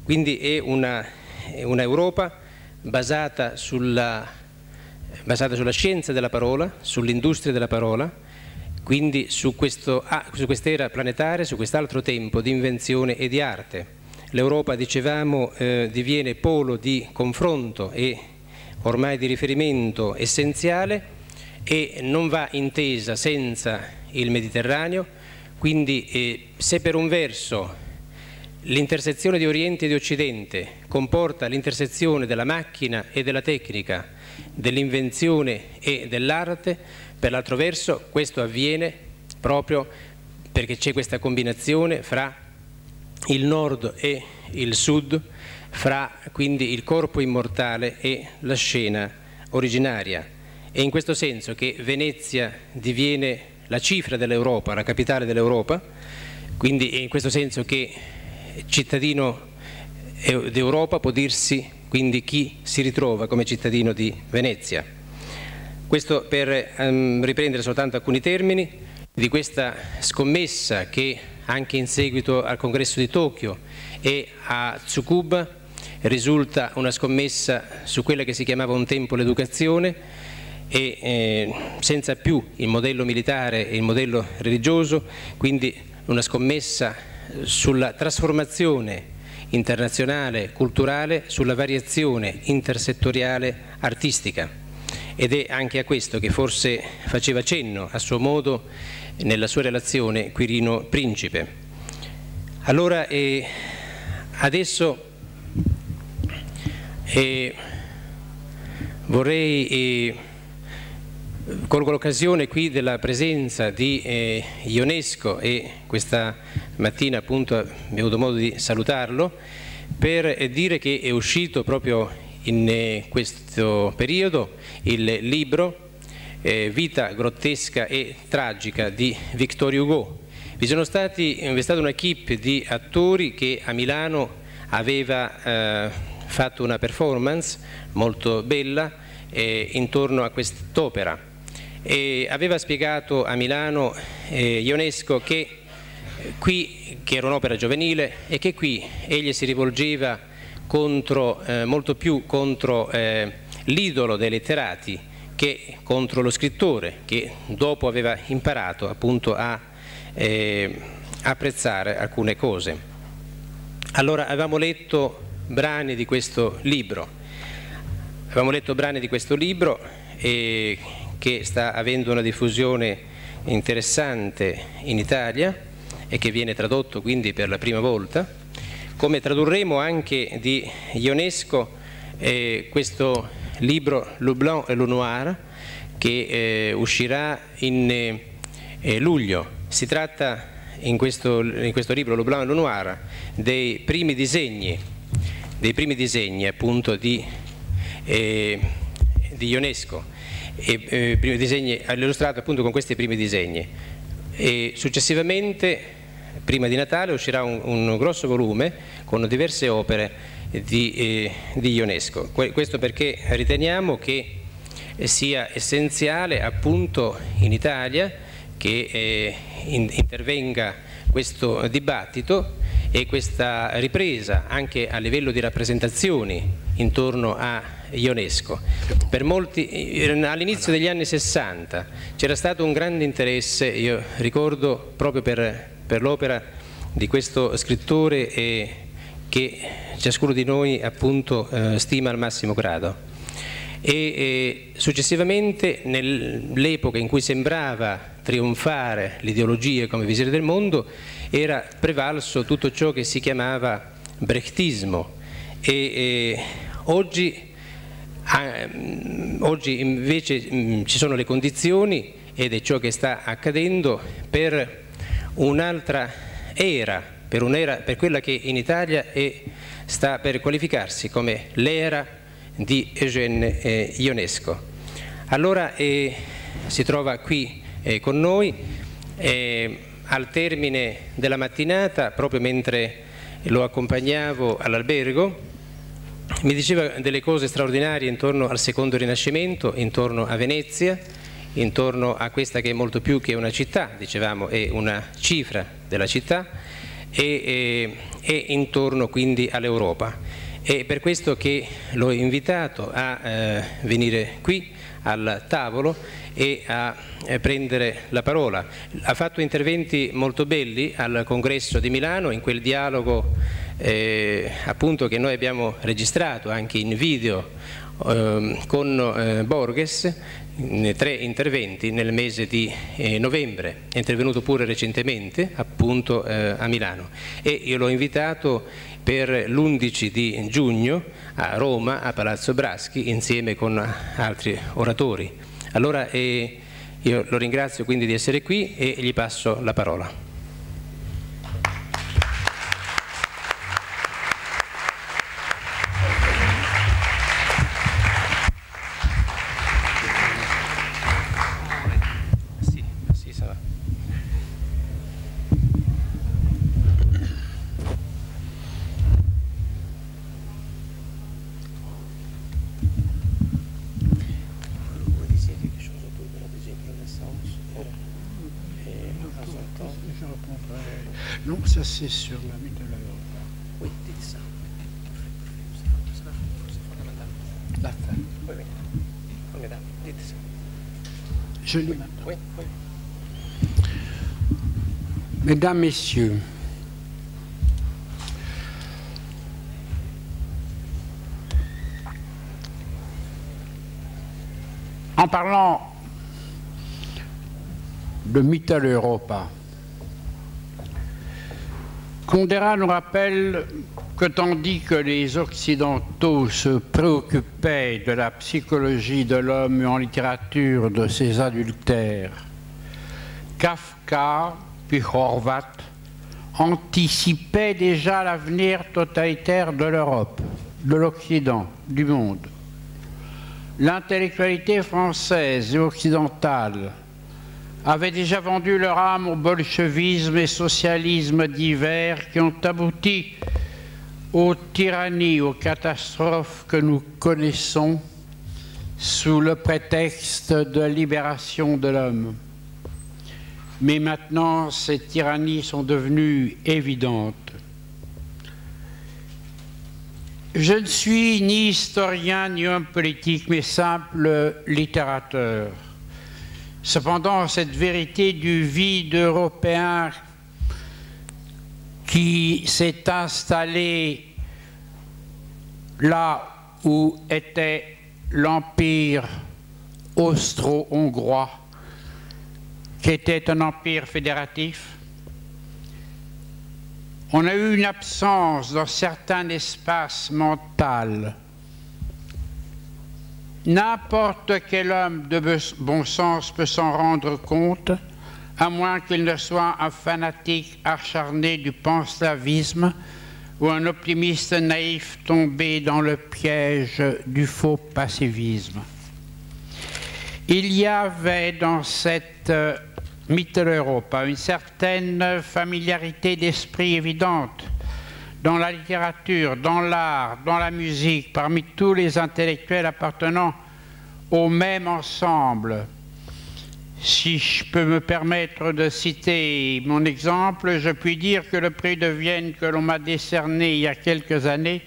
Quindi è una Europa basata sulla scienza della parola, sull'industria della parola, quindi su quest'era planetaria, su quest'altro tempo di invenzione e di arte. L'Europa, dicevamo, diviene polo di confronto e ormai di riferimento essenziale e non va intesa senza il Mediterraneo, quindi se per un verso l'intersezione di Oriente e di Occidente comporta l'intersezione della macchina e della tecnica, dell'invenzione e dell'arte, per l'altro verso questo avviene proprio perché c'è questa combinazione fra il nord e il sud, fra quindi il corpo immortale e la scena originaria. È in questo senso che Venezia diviene la cifra dell'Europa, la capitale dell'Europa, quindi è in questo senso che cittadino d'Europa può dirsi quindi chi si ritrova come cittadino di Venezia. Questo per riprendere soltanto alcuni termini di questa scommessa che anche in seguito al congresso di Tokyo e a Tsukuba risulta una scommessa su quella che si chiamava un tempo l'educazione e senza più il modello militare e il modello religioso, quindi una scommessa sulla trasformazione internazionale, culturale, sulla variazione intersettoriale artistica. Ed è anche a questo che forse faceva cenno a suo modo nella sua relazione Quirino Principe. Allora adesso vorrei, colgo l'occasione qui della presenza di Ionesco e questa mattina appunto abbiamo avuto modo di salutarlo, per dire che è uscito proprio in questo periodo il libro Vita grottesca e tragica di Victor Hugo. Vi è stata un'equipe di attori che a Milano aveva fatto una performance molto bella intorno a quest'opera e aveva spiegato a Milano Ionesco che era un'opera giovanile e che qui egli si rivolgeva molto più contro l'idolo dei letterati che contro lo scrittore, che dopo aveva imparato appunto a apprezzare alcune cose. Allora avevamo letto brani di questo libro, che sta avendo una diffusione interessante in Italia e che viene tradotto quindi per la prima volta, come tradurremo anche di Ionesco questo libro Le Blanc et le Noir che uscirà in luglio. Si tratta in questo libro Le Blanc et le Noir dei primi disegni appunto di Ionesco, primi disegni illustrati appunto con questi primi disegni. E successivamente, prima di Natale, uscirà un grosso volume con diverse opere di Ionesco. Questo perché riteniamo che sia essenziale appunto in Italia che intervenga questo dibattito e questa ripresa anche a livello di rappresentazioni intorno a Ionesco. Per molti, all'inizio degli anni 60 c'era stato un grande interesse, io ricordo proprio per l'opera di questo scrittore che ciascuno di noi appunto stima al massimo grado. E successivamente, nell'epoca in cui sembrava trionfare l'ideologia come visione del mondo, era prevalso tutto ciò che si chiamava brechtismo e oggi invece ci sono le condizioni, ed è ciò che sta accadendo, per un'altra era, per quella che in Italia sta per qualificarsi come l'era di Eugène Ionesco. Allora si trova qui con noi al termine della mattinata, proprio mentre lo accompagnavo all'albergo, mi diceva delle cose straordinarie intorno al secondo Rinascimento, intorno a Venezia, intorno a questa che è molto più che una città, dicevamo, è una cifra della città, e intorno quindi all'Europa. È per questo che l'ho invitato a venire qui al tavolo e a prendere la parola. Ha fatto interventi molto belli al Congresso di Milano, in quel dialogo appunto che noi abbiamo registrato anche in video con Borges, 3 interventi nel mese di novembre. È intervenuto pure recentemente appunto a Milano, e io l'ho invitato per l'11 di giugno a Roma, a Palazzo Braschi, insieme con altri oratori. Allora io lo ringrazio quindi di essere qui e gli passo la parola. Non, ça c'est sur la mythe de l'Europa. Oui, dites ça. La fin. Oui, oui. Formidable, dites ça. Je lis maintenant. Oui, oui. Mesdames, Messieurs, en parlant de Mitteleuropa, Kundera nous rappelle que tandis que les Occidentaux se préoccupaient de la psychologie de l'homme en littérature de ses adultères, Kafka puis Horvat anticipaient déjà l'avenir totalitaire de l'Europe, de l'Occident, du monde. L'intellectualité française et occidentale avaient déjà vendu leur âme au bolchevisme et socialisme divers qui ont abouti aux tyrannies, aux catastrophes que nous connaissons sous le prétexte de libération de l'homme. Mais maintenant, ces tyrannies sont devenues évidentes. Je ne suis ni historien ni homme politique, mais simple littérateur. Cependant, cette vérité du vide européen qui s'est installée là où était l'empire austro-hongrois, qui était un empire fédératif, on a eu une absence dans certains espaces mentaux. N'importe quel homme de bon sens peut s'en rendre compte, à moins qu'il ne soit un fanatique acharné du panslavisme ou un optimiste naïf tombé dans le piège du faux pacifisme. Il y avait dans cette Mitteleuropa une certaine familiarité d'esprit évidente dans la littérature, dans l'art, dans la musique, parmi tous les intellectuels appartenant au même ensemble. Si je peux me permettre de citer mon exemple, je puis dire que le prix de Vienne que l'on m'a décerné il y a quelques années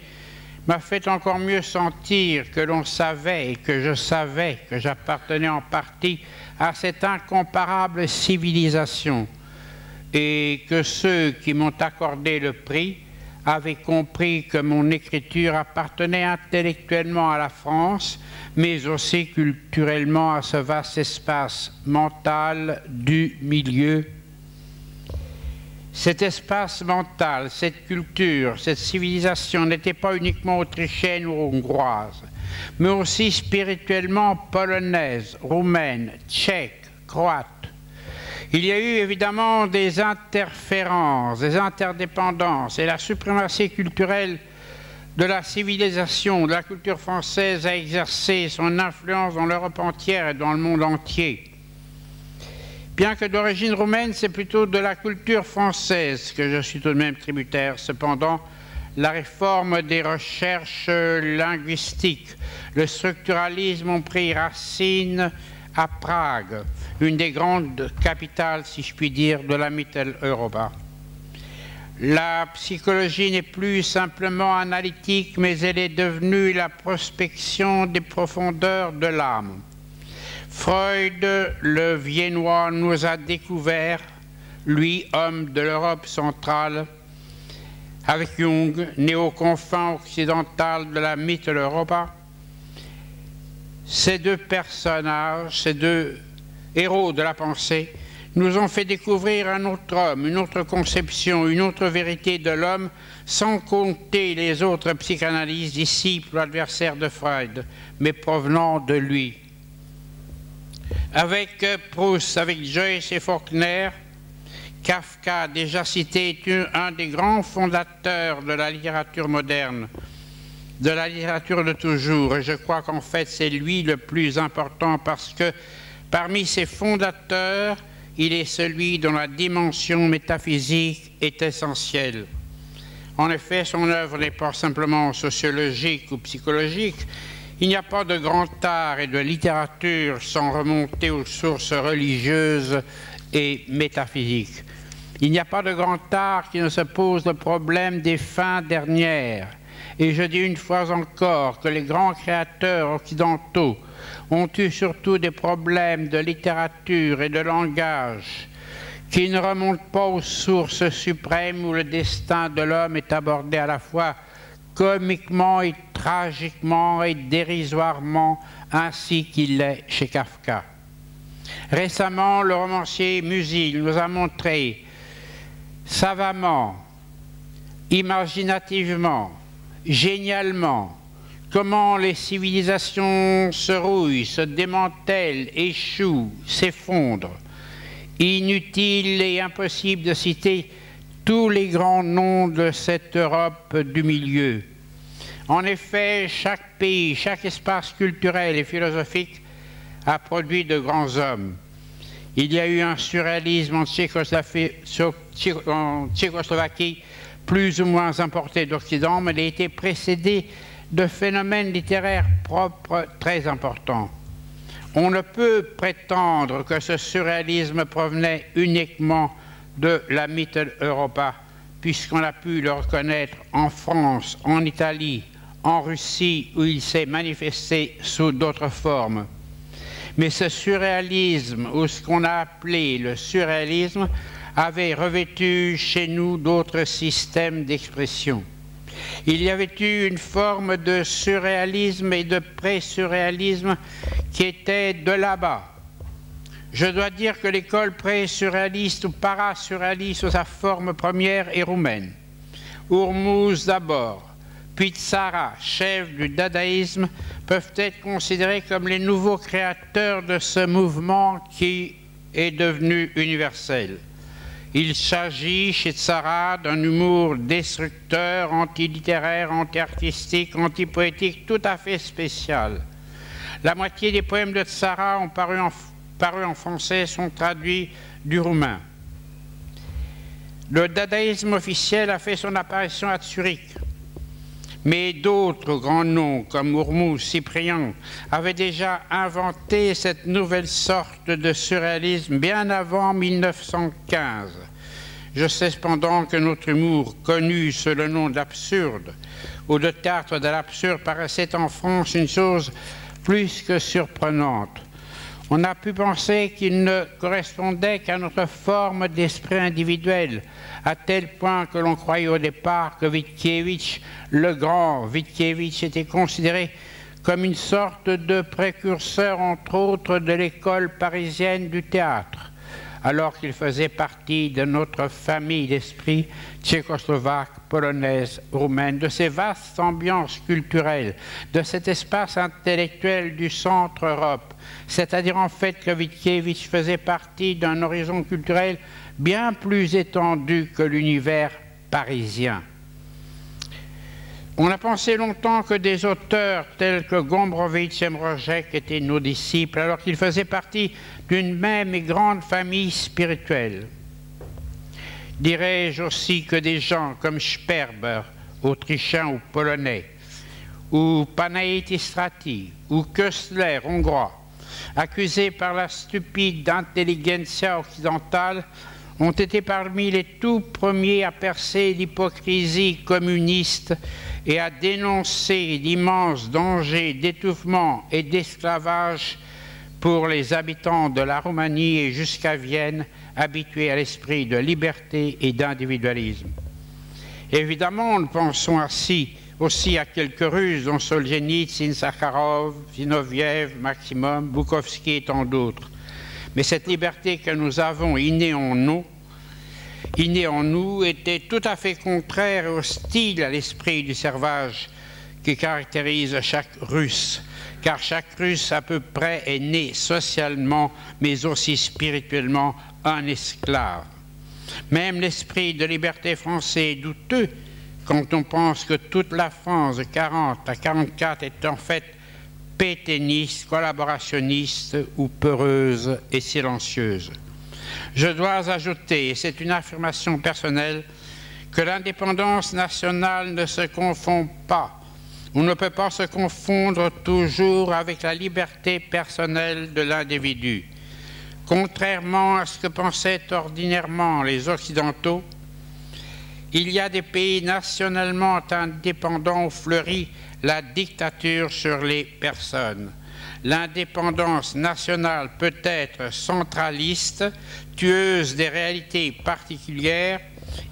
m'a fait encore mieux sentir que l'on savait et que je savais que j'appartenais en partie à cette incomparable civilisation et que ceux qui m'ont accordé le prix avaient compris que mon écriture appartenait intellectuellement à la France, mais aussi culturellement à ce vaste espace mental du milieu. Cet espace mental, cette culture, cette civilisation n'était pas uniquement autrichienne ou hongroise, mais aussi spirituellement polonaise, roumaine, tchèque, croate. Il y a eu évidemment des interférences, des interdépendances, et la suprématie culturelle de la civilisation, de la culture française a exercé son influence dans l'Europe entière et dans le monde entier. Bien que d'origine roumaine, c'est plutôt de la culture française que je suis tout de même tributaire. Cependant, la réforme des recherches linguistiques, le structuralisme ont pris racine à Prague, une des grandes capitales, si je puis dire, de la Mitteleuropa. La psychologie n'est plus simplement analytique, mais elle est devenue la prospection des profondeurs de l'âme. Freud, le Viennois, nous a découvert, lui, homme de l'Europe centrale, avec Jung, né aux confins occidentales de la Mitteleuropa. Ces deux personnages, ces deux héros de la pensée, nous ont fait découvrir un autre homme, une autre conception, une autre vérité de l'homme, sans compter les autres psychanalystes, disciples ou adversaires de Freud, mais provenant de lui. Avec Proust, avec Joyce et Faulkner, Kafka, déjà cité, est un des grands fondateurs de la littérature moderne, de la littérature de toujours. Et je crois qu'en fait, c'est lui le plus important parce que parmi ses fondateurs, il est celui dont la dimension métaphysique est essentielle. En effet, son œuvre n'est pas simplement sociologique ou psychologique. Il n'y a pas de grand art et de littérature sans remonter aux sources religieuses et métaphysiques. Il n'y a pas de grand art qui ne se pose le problème des fins dernières. Et je dis une fois encore que les grands créateurs occidentaux ont eu surtout des problèmes de littérature et de langage qui ne remontent pas aux sources suprêmes où le destin de l'homme est abordé à la fois comiquement et tragiquement et dérisoirement, ainsi qu'il l'est chez Kafka. Récemment, le romancier Musil nous a montré savamment, imaginativement, génialement, comment les civilisations se rouillent, se démantèlent, échouent, s'effondrent. Inutile et impossible de citer tous les grands noms de cette Europe du milieu. En effet, chaque pays, chaque espace culturel et philosophique a produit de grands hommes. Il y a eu un surréalisme en Tchécoslovaquie plus ou moins importé d'Occident, mais il a été précédé de phénomènes littéraires propres très importants. On ne peut prétendre que ce surréalisme provenait uniquement de la Mitteleuropa, puisqu'on a pu le reconnaître en France, en Italie, en Russie, où il s'est manifesté sous d'autres formes. Mais ce surréalisme, ou ce qu'on a appelé le surréalisme, avait revêtu chez nous d'autres systèmes d'expression. Il y avait eu une forme de surréalisme et de pré-surréalisme qui était de là-bas. Je dois dire que l'école pré-surréaliste ou para-surréaliste sous sa forme première est roumaine. Urmuz d'abord, puis Tzara, chef du dadaïsme, peuvent être considérés comme les nouveaux créateurs de ce mouvement qui est devenu universel. Il s'agit chez Tzara d'un humour destructeur, anti-littéraire, anti-artistique, anti-poétique, tout à fait spécial. La moitié des poèmes de Tzara ont paru en français, sont traduits du roumain. Le dadaïsme officiel a fait son apparition à Zurich. Mais d'autres grands noms, comme Urmuz, Cyprien, avaient déjà inventé cette nouvelle sorte de surréalisme bien avant 1915. Je sais cependant que notre humour, connu sous le nom d'absurde, ou de théâtre de l'absurde, paraissait en France une chose plus que surprenante. On a pu penser qu'il ne correspondait qu'à notre forme d'esprit individuel, à tel point que l'on croyait au départ que Witkiewicz, le grand Witkiewicz, était considéré comme une sorte de précurseur, entre autres, de l'école parisienne du théâtre, alors qu'il faisait partie de notre famille d'esprit tchécoslovaque, polonaise, roumaine, de ces vastes ambiances culturelles, de cet espace intellectuel du centre-Europe, c'est-à-dire en fait que Witkiewicz faisait partie d'un horizon culturel bien plus étendu que l'univers parisien. On a pensé longtemps que des auteurs tels que Gombrowicz et Mrożek étaient nos disciples, alors qu'ils faisaient partie d'une même et grande famille spirituelle. Dirais-je aussi que des gens comme Sperber, autrichien ou polonais, ou Panaïti Strati, ou Köstler, hongrois, accusés par la stupide intelligentsia occidentale, ont été parmi les tout premiers à percer l'hypocrisie communiste et à dénoncer l'immense danger d'étouffement et d'esclavage pour les habitants de la Roumanie et jusqu'à Vienne, habitués à l'esprit de liberté et d'individualisme. Évidemment, nous pensons aussi à quelques Russes, dont Solzhenitsyn, Sakharov, Zinoviev, Maximum, Boukovski et tant d'autres. Mais cette liberté que nous avons innée en nous, était tout à fait contraire et hostile à l'esprit du servage qui caractérise chaque Russe, car chaque Russe à peu près est né socialement, mais aussi spirituellement, un esclave. Même l'esprit de liberté français est douteux quand on pense que toute la France de 40 à 44 est en fait pétainiste, collaborationniste ou peureuse et silencieuse. Je dois ajouter, et c'est une affirmation personnelle, que l'indépendance nationale ne se confond pas, ou ne peut pas se confondre toujours avec la liberté personnelle de l'individu. Contrairement à ce que pensaient ordinairement les Occidentaux, il y a des pays nationalement indépendants où fleurit la dictature sur les personnes. L'indépendance nationale peut être centraliste, tueuse des réalités particulières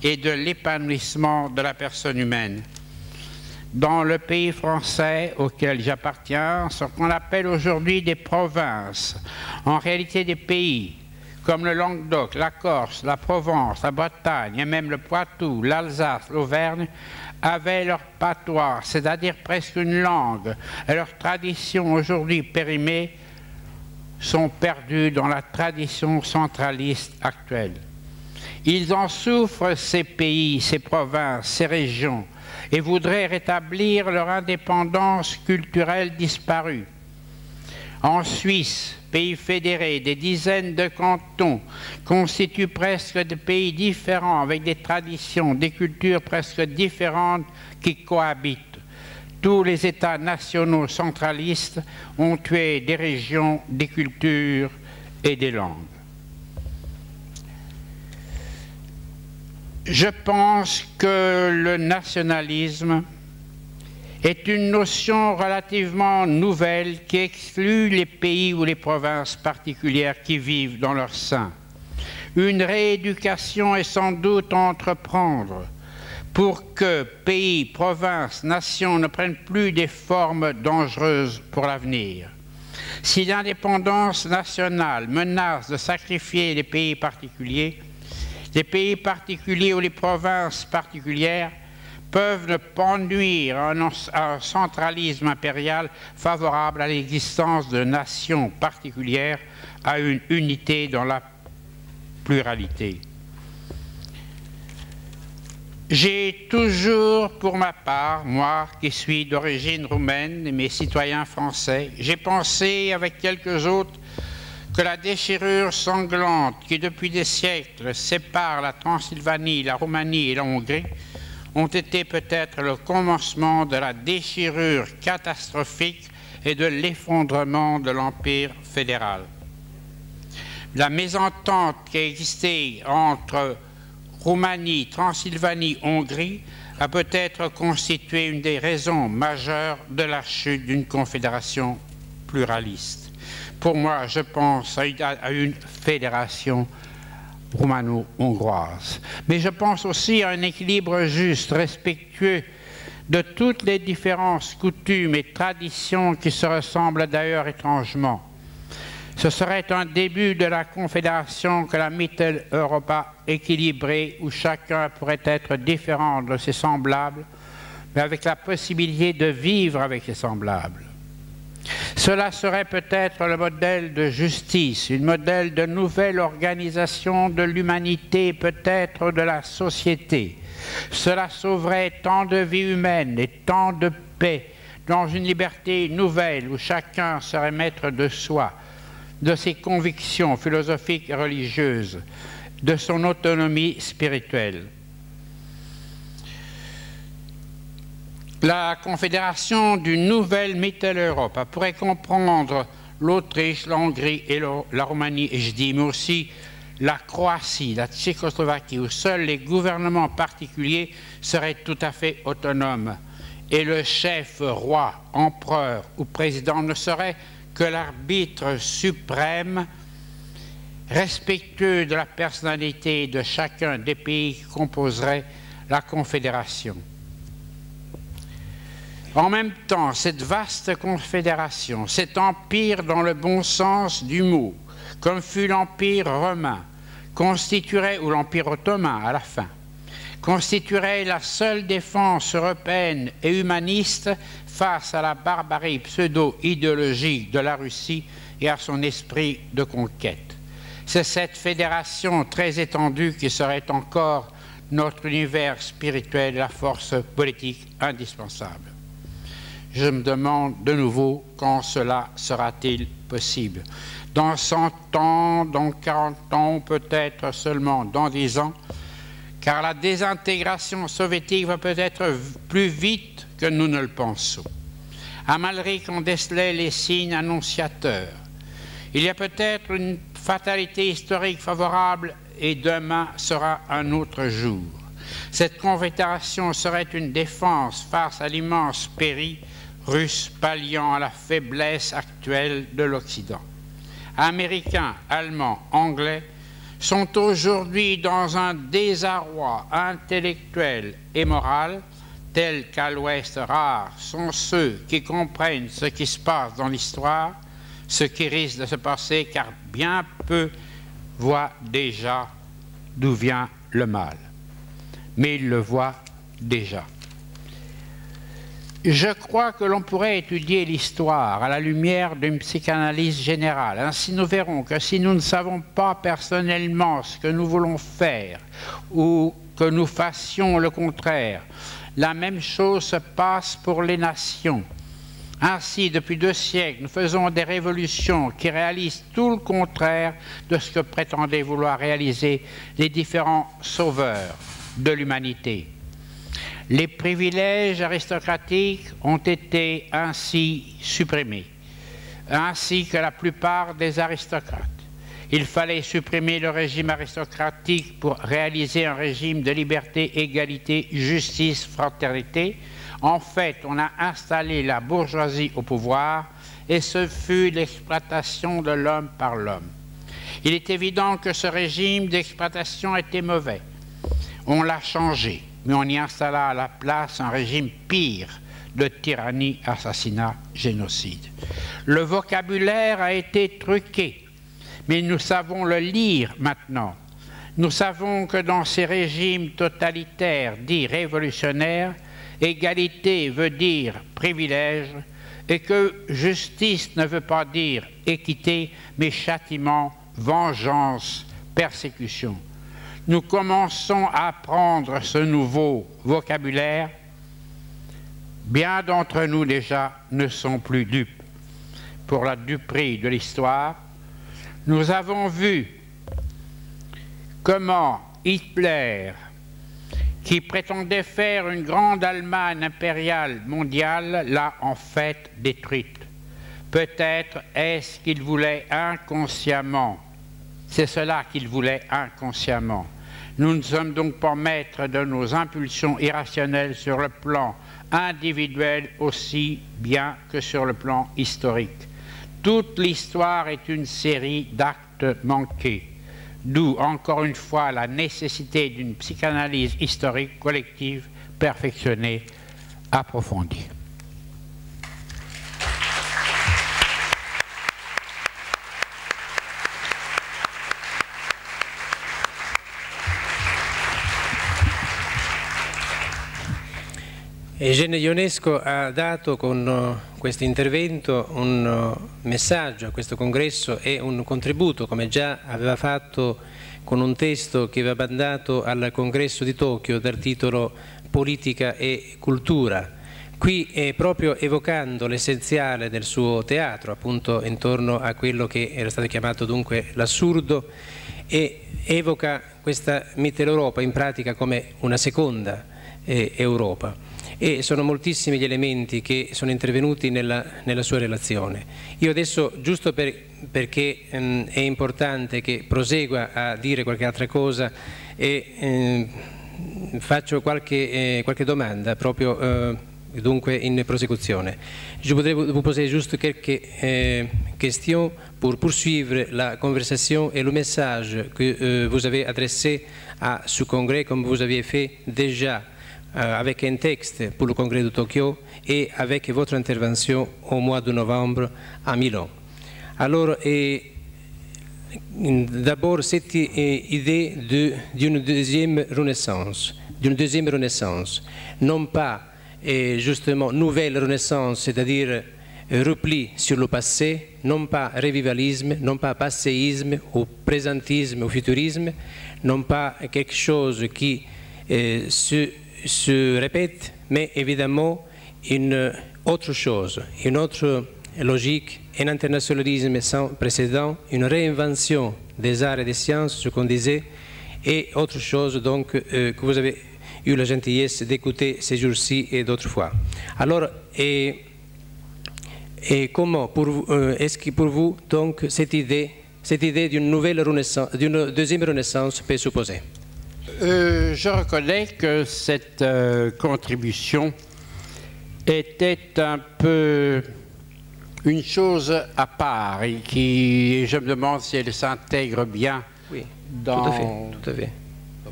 et de l'épanouissement de la personne humaine. Dans le pays français auquel j'appartiens, ce qu'on appelle aujourd'hui des provinces, en réalité des pays, comme le Languedoc, la Corse, la Provence, la Bretagne et même le Poitou, l'Alsace, l'Auvergne, avaient leur patois, c'est-à-dire presque une langue, et leurs traditions aujourd'hui périmées sont perdues dans la tradition centraliste actuelle. Ils en souffrent, ces pays, ces provinces, ces régions, et voudraient rétablir leur indépendance culturelle disparue. En Suisse, pays fédéré, des dizaines de cantons constituent presque des pays différents avec des traditions, des cultures presque différentes qui cohabitent. Tous les États nationaux centralistes ont tué des régions, des cultures et des langues. Je pense que le nationalisme est une notion relativement nouvelle qui exclut les pays ou les provinces particulières qui vivent dans leur sein. Une rééducation est sans doute à entreprendre pour que pays, provinces, nations ne prennent plus des formes dangereuses pour l'avenir. Si l'indépendance nationale menace de sacrifier les pays particuliers ou les provinces particulières peuvent ne pas nuire à un centralisme impérial favorable à l'existence de nations particulières, à une unité dans la pluralité. J'ai toujours, pour ma part, moi qui suis d'origine roumaine et mes citoyens français, j'ai pensé avec quelques autres que la déchirure sanglante qui depuis des siècles sépare la Transylvanie, la Roumanie et la Hongrie ont été peut-être le commencement de la déchirure catastrophique et de l'effondrement de l'Empire fédéral. La mésentente qui a existé entre Roumanie, Transylvanie, Hongrie a peut-être constitué une des raisons majeures de la chute d'une confédération pluraliste. Pour moi, je pense à une fédération roumano-hongroise. Mais je pense aussi à un équilibre juste, respectueux de toutes les différences, coutumes et traditions qui se ressemblent d'ailleurs étrangement. Ce serait un début de la confédération que la Mitteleuropa équilibrée, où chacun pourrait être différent de ses semblables, mais avec la possibilité de vivre avec ses semblables. Cela serait peut-être le modèle de justice, un modèle de nouvelle organisation de l'humanité, peut-être de la société. Cela sauverait tant de vies humaines et tant de paix dans une liberté nouvelle où chacun serait maître de soi, de ses convictions philosophiques et religieuses, de son autonomie spirituelle. La confédération d'une nouvelle Mitteleurope pourrait comprendre l'Autriche, la Hongrie et la Roumanie, et je dis, mais aussi la Croatie, la Tchécoslovaquie, où seuls les gouvernements particuliers seraient tout à fait autonomes, et le chef roi, empereur ou président ne serait que l'arbitre suprême, respectueux de la personnalité de chacun des pays qui composeraient la Confédération. En même temps, cette vaste confédération, cet empire dans le bon sens du mot, comme fut l'Empire romain, constituerait, ou l'Empire ottoman à la fin, constituerait la seule défense européenne et humaniste face à la barbarie pseudo-idéologique de la Russie et à son esprit de conquête. C'est cette fédération très étendue qui serait encore notre univers spirituel, la force politique indispensable. Je me demande de nouveau quand cela sera-t-il possible. Dans 100 ans, dans 40 ans, peut-être seulement dans 10 ans, car la désintégration soviétique va peut-être plus vite que nous ne le pensons. Amalric en décelait les signes annonciateurs. Il y a peut-être une fatalité historique favorable et demain sera un autre jour. Cette confédération serait une défense face à l'immense péril russe palliant à la faiblesse actuelle de l'Occident. Américains, Allemands, Anglais sont aujourd'hui dans un désarroi intellectuel et moral tel qu'à l'Ouest rares sont ceux qui comprennent ce qui se passe dans l'histoire, ce qui risque de se passer, car bien peu voient déjà d'où vient le mal. Mais ils le voient déjà. Je crois que l'on pourrait étudier l'histoire à la lumière d'une psychanalyse générale. Ainsi, nous verrons que si nous ne savons pas personnellement ce que nous voulons faire ou que nous fassions le contraire, la même chose se passe pour les nations. Ainsi, depuis 2 siècles, nous faisons des révolutions qui réalisent tout le contraire de ce que prétendaient vouloir réaliser les différents sauveurs de l'humanité. Les privilèges aristocratiques ont été ainsi supprimés, ainsi que la plupart des aristocrates. Il fallait supprimer le régime aristocratique pour réaliser un régime de liberté, égalité, justice, fraternité. En fait, on a installé la bourgeoisie au pouvoir et ce fut l'exploitation de l'homme par l'homme. Il est évident que ce régime d'exploitation était mauvais. On l'a changé, mais on y installa à la place un régime pire de tyrannie, assassinat, génocide. Le vocabulaire a été truqué, mais nous savons le lire maintenant. Nous savons que dans ces régimes totalitaires dits révolutionnaires, égalité veut dire privilège et que justice ne veut pas dire équité, mais châtiment, vengeance, persécution. Nous commençons à apprendre ce nouveau vocabulaire. Bien d'entre nous déjà ne sont plus dupes. Pour la duperie de l'histoire, nous avons vu comment Hitler, qui prétendait faire une grande Allemagne impériale mondiale, l'a en fait détruite. Peut-être est-ce qu'il voulait inconsciemment. C'est cela qu'il voulait inconsciemment. Nous ne sommes donc pas maîtres de nos impulsions irrationnelles sur le plan individuel aussi bien que sur le plan historique. Toute l'histoire est une série d'actes manqués, d'où encore une fois la nécessité d'une psychanalyse historique collective, perfectionnée, approfondie. Eugene Ionesco ha dato con questo intervento un messaggio a questo congresso e un contributo, come già aveva fatto con un testo che aveva mandato al congresso di Tokyo dal titolo Politica e cultura. Qui proprio evocando l'essenziale del suo teatro, appunto intorno a quello che era stato chiamato dunque l'assurdo, e evoca questa Mitteleuropa in pratica come una seconda Europa. e sono moltissimi gli elementi che sono intervenuti nella sua relazione. Io adesso, giusto perché è importante che prosegua a dire qualche altra cosa e faccio qualche domanda proprio dunque in prosecuzione. Je voudrais vous poser juste quelques questions pour poursuivre la conversation et le message que vous avez adressé à ce congrès comme vous aviez fait déjà avec un texte pour le congrès de Tokyo et avec votre intervention au mois de novembre à Milan. Alors, d'abord, cette idée d'une deuxième renaissance, non pas justement nouvelle renaissance, c'est-à-dire repli sur le passé, non pas revivalisme, non pas passéisme ou présentisme ou futurisme, non pas quelque chose qui se répète, mais évidemment une autre chose, une autre logique, un internationalisme sans précédent, une réinvention des arts et des sciences, ce qu'on disait, et autre chose donc que vous avez eu la gentillesse d'écouter ces jours-ci et d'autres fois. Alors, et comment, est-ce que pour vous, donc, cette idée d'une nouvelle renaissance, d'une deuxième renaissance peut s'opposer? Je reconnais que cette contribution était un peu une chose à part et je me demande si elle s'intègre bien dans tout à fait.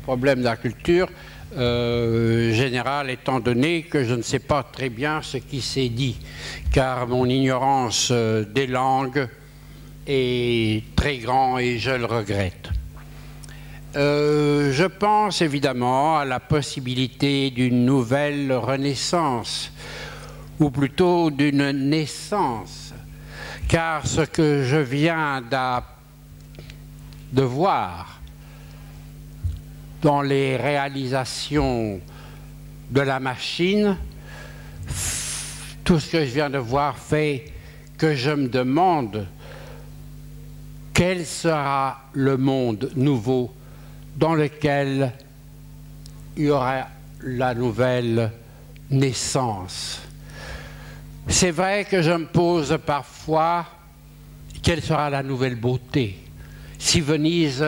le problème de la culture générale, étant donné que je ne sais pas très bien ce qui s'est dit, car mon ignorance des langues est très grande et je le regrette. Je pense évidemment à la possibilité d'une nouvelle renaissance, ou plutôt d'une naissance, car ce que je viens de voir dans les réalisations de la machine, tout ce que je viens de voir fait que je me demande quel sera le monde nouveau dans lequel il y aura la nouvelle naissance. C'est vrai que je me pose parfois quelle sera la nouvelle beauté, si Venise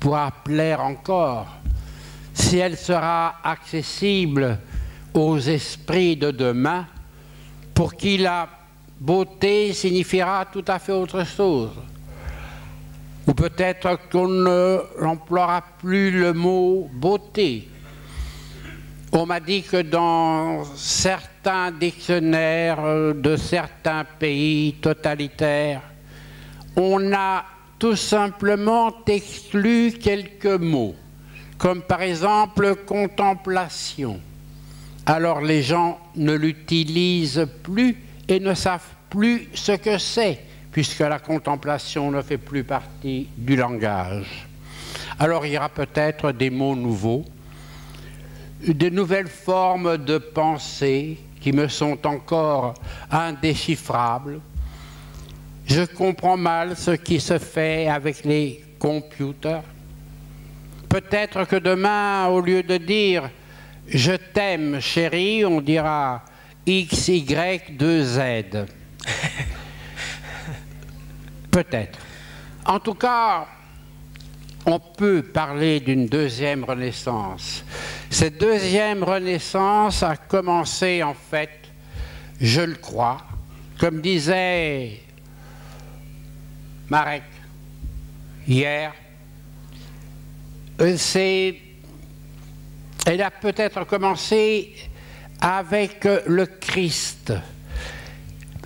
pourra plaire encore, si elle sera accessible aux esprits de demain, pour qui la beauté signifiera tout à fait autre chose. Ou peut-être qu'on n'emploiera plus le mot beauté. On m'a dit que dans certains dictionnaires de certains pays totalitaires, on a tout simplement exclu quelques mots, comme par exemple contemplation. Alors les gens ne l'utilisent plus et ne savent plus ce que c'est, puisque la contemplation ne fait plus partie du langage. Alors il y aura peut-être des mots nouveaux, de nouvelles formes de pensée qui me sont encore indéchiffrables. Je comprends mal ce qui se fait avec les computers. Peut-être que demain, au lieu de dire « je t'aime, chérie », on dira « X, Y, 2Z ». Peut-être. En tout cas, on peut parler d'une deuxième renaissance. Cette deuxième renaissance a commencé, en fait, je le crois, comme disait Marek hier, elle a peut-être commencé avec le Christ.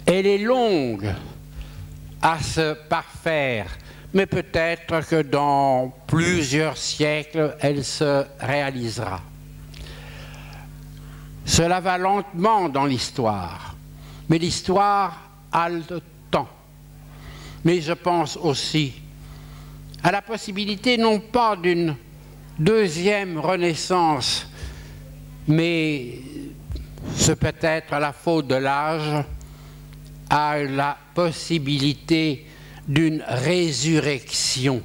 Elle est longue à se parfaire, mais peut-être que dans plusieurs siècles, elle se réalisera. Cela va lentement dans l'histoire, mais l'histoire a le temps. Mais je pense aussi à la possibilité non pas d'une deuxième renaissance, mais ce peut être à la faute de l'âge, à la possibilité d'une résurrection,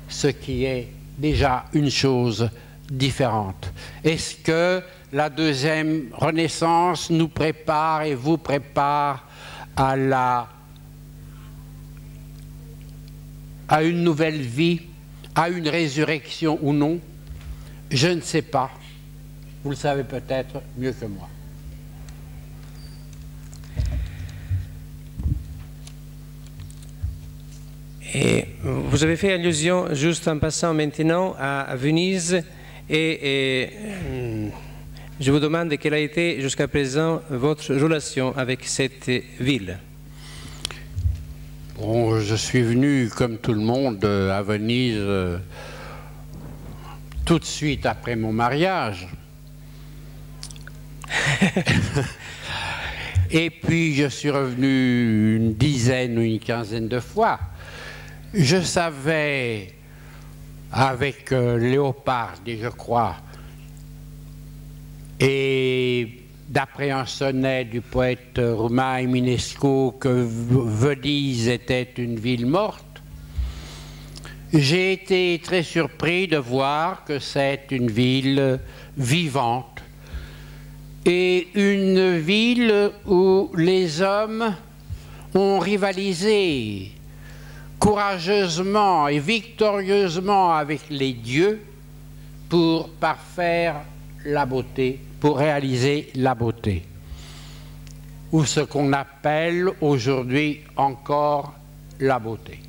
ce qui est déjà une chose différente. Est-ce que la deuxième Renaissance nous prépare et vous prépare à une nouvelle vie, à une résurrection ou non, je ne sais pas. Vous le savez peut-être mieux que moi. Et vous avez fait allusion, juste en passant maintenant, à Venise et je vous demande quelle a été jusqu'à présent votre relation avec cette ville. Bon, je suis venu, comme tout le monde, à Venise tout de suite après mon mariage. Et puis je suis revenu une dizaine ou une quinzaine de fois. Je savais, avec Léopardi, je crois, et d'après un sonnet du poète roumain Eminescu, que Venise était une ville morte. J'ai été très surpris de voir que c'est une ville vivante et une ville où les hommes ont rivalisé courageusement et victorieusement avec les dieux pour parfaire la beauté, pour réaliser la beauté, ou ce qu'on appelle aujourd'hui encore la beauté.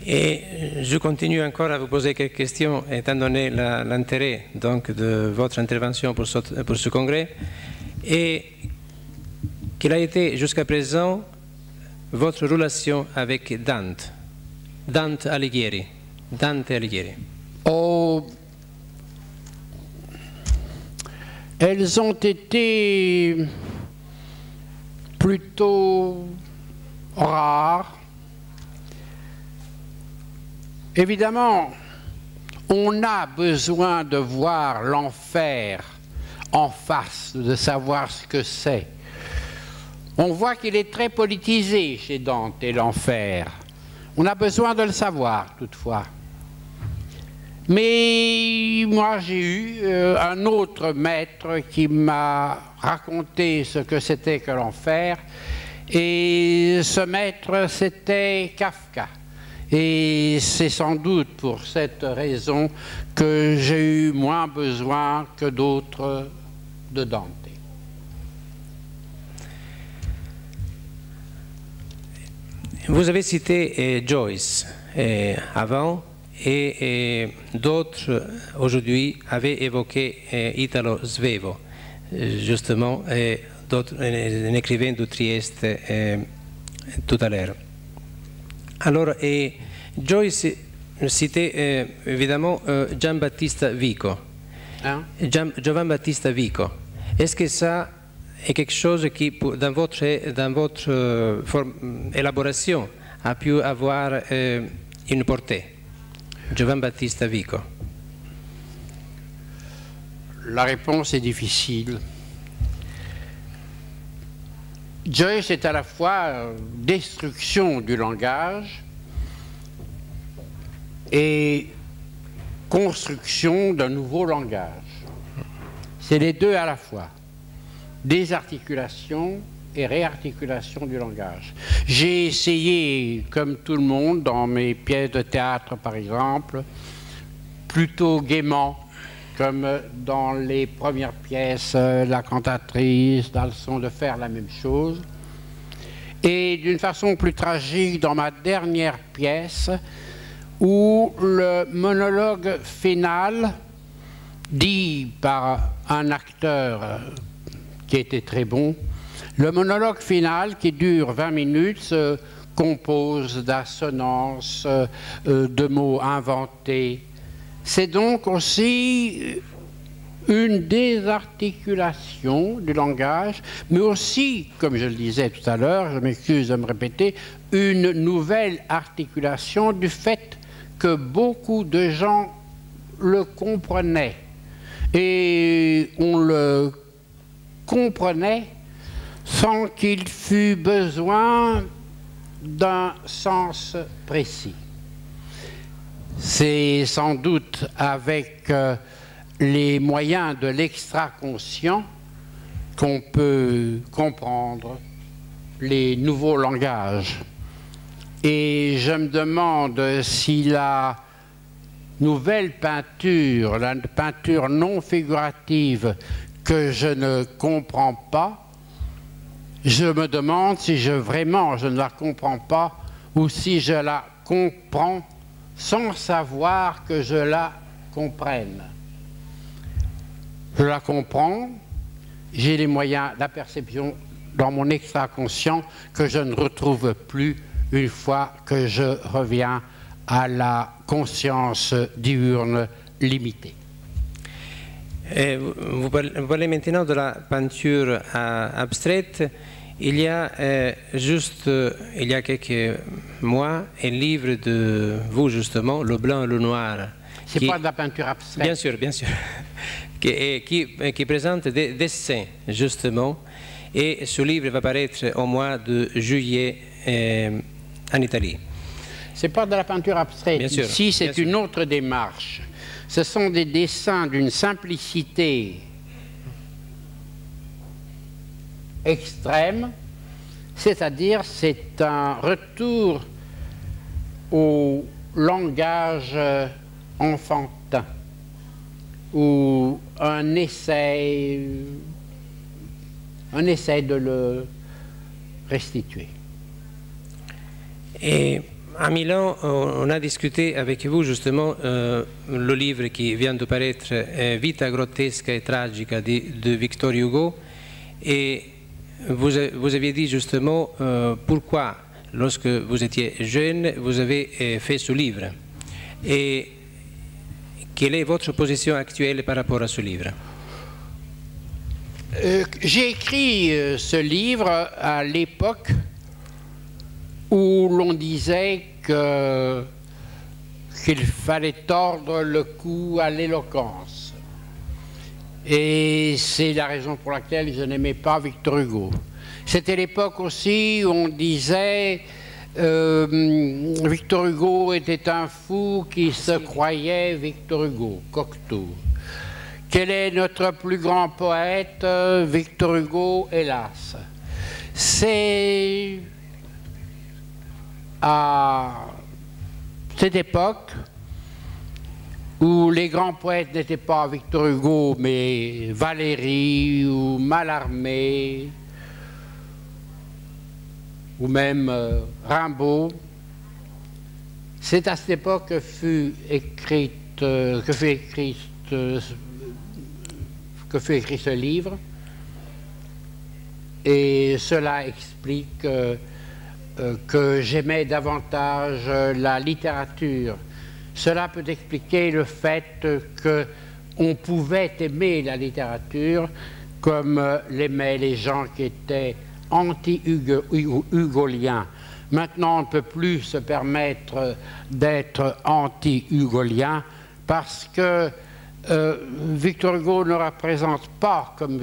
Et je continue encore à vous poser quelques questions, étant donné l'intérêt donc de votre intervention pour ce congrès. Et quelle a été jusqu'à présent votre relation avec Dante, Dante Alighieri? Oh, elles ont été plutôt rares. Évidemment, on a besoin de voir l'enfer en face, de savoir ce que c'est. On voit qu'il est très politisé chez Dante et l'enfer. On a besoin de le savoir, toutefois. Mais moi, j'ai eu un autre maître qui m'a raconté ce que c'était que l'enfer. Et ce maître, c'était Kafka. Et c'est sans doute pour cette raison que j'ai eu moins besoin que d'autres de Dante. Vous avez cité Joyce avant et d'autres aujourd'hui avaient évoqué Italo Svevo, justement, un écrivain de Trieste tout à l'heure. Alors, Joyce citait évidemment Giambattista Vico. Hein? Giovanbattista Vico. Est-ce que ça est quelque chose qui, dans votre élaboration, a pu avoir une portée? Giovanbattista Vico. La réponse est difficile. Joyce est à la fois destruction du langage et construction d'un nouveau langage. C'est les deux à la fois. Désarticulation et réarticulation du langage. J'ai essayé, comme tout le monde, dans mes pièces de théâtre par exemple, plutôt gaiement, comme dans les premières pièces, La cantatrice, Dalson, de faire la même chose. Et d'une façon plus tragique, dans ma dernière pièce, où le monologue final, dit par un acteur qui était très bon, le monologue final, qui dure 20 minutes, se compose d'assonances, de mots inventés. C'est donc aussi une désarticulation du langage, mais aussi, comme je le disais tout à l'heure, je m'excuse de me répéter, une nouvelle articulation du fait que beaucoup de gens le comprenaient. Et on le comprenait sans qu'il fût besoin d'un sens précis. C'est sans doute avec les moyens de l'extra-conscient qu'on peut comprendre les nouveaux langages. Et je me demande si la nouvelle peinture, la peinture non figurative que je ne comprends pas, je me demande si vraiment je ne la comprends pas ou si je la comprends sans savoir que je la comprenne. Je la comprends, j'ai les moyens, la perception dans mon extra-conscient que je ne retrouve plus une fois que je reviens à la conscience diurne limitée. Vous parlez maintenant de la peinture abstraite. Il y a il y a quelques mois, un livre de vous justement, Le Blanc et le Noir. C'est pas de la peinture abstraite. Bien sûr, bien sûr. qui présente des dessins justement. Et ce livre va paraître au mois de juillet en Italie. C'est pas de la peinture abstraite. Bien sûr, ici, c'est une autre démarche. Ce sont des dessins d'une simplicité extrême, c'est-à-dire c'est un retour au langage enfantin ou un essai de le restituer. Et à Milan, on a discuté avec vous justement le livre qui vient de paraître, Vita grottesca e tragica de Victor Hugo, et vous aviez dit justement pourquoi, lorsque vous étiez jeune, vous avez fait ce livre. Et quelle est votre position actuelle par rapport à ce livre? J'ai écrit ce livre à l'époque où l'on disait qu'il fallait tordre le cou à l'éloquence. Et c'est la raison pour laquelle je n'aimais pas Victor Hugo. C'était l'époque aussi où on disait Victor Hugo était un fou qui se croyait Victor Hugo, Cocteau. Quel est notre plus grand poète? Victor Hugo, hélas. C'est à cette époque où les grands poètes n'étaient pas Victor Hugo, mais Valéry ou Mallarmé, ou même Rimbaud. C'est à cette époque que fut écrit ce livre, et cela explique que j'aimais davantage la littérature. Cela peut expliquer le fait qu'on pouvait aimer la littérature comme l'aimaient les gens qui étaient anti-hugoliens. Maintenant, on ne peut plus se permettre d'être anti-hugolien parce que Victor Hugo ne représente pas, comme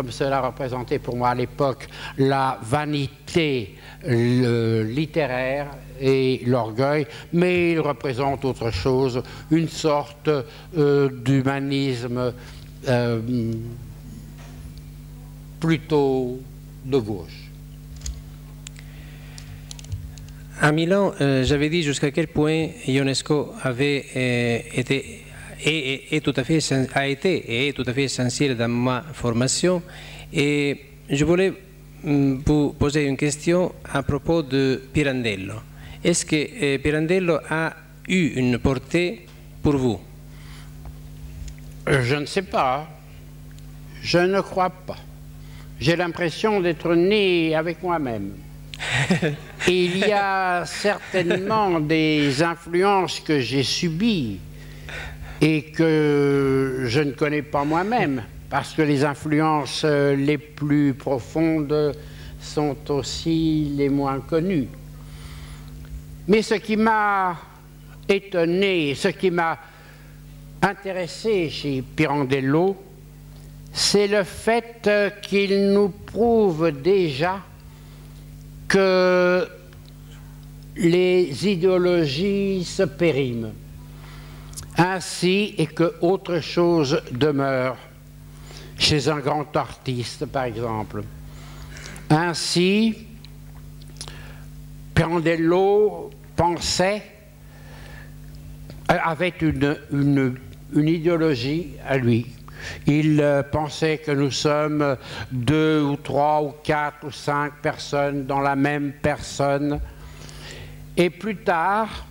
cela représentait pour moi à l'époque, la vanité littéraire et l'orgueil, mais il représente autre chose, une sorte d'humanisme plutôt de gauche. À Milan, j'avais dit jusqu'à quel point Ionesco avait été et tout à fait, a été et est tout à fait essentiel dans ma formation. Et je voulais vous poser une question à propos de Pirandello. Est-ce que Pirandello a eu une portée pour vous? Je ne sais pas. Je ne crois pas. J'ai l'impression d'être né avec moi-même. Il y a certainement des influences que j'ai subies et que je ne connais pas moi-même, parce que les influences les plus profondes sont aussi les moins connues. Mais ce qui m'a étonné, ce qui m'a intéressé chez Pirandello, c'est le fait qu'il nous prouve déjà que les idéologies se périment. ainsi et que autre chose demeure, chez un grand artiste par exemple. Ainsi, Pirandello pensait, avait une idéologie à lui. Il pensait que nous sommes 2 ou 3 ou 4 ou 5 personnes dans la même personne. Et plus tard,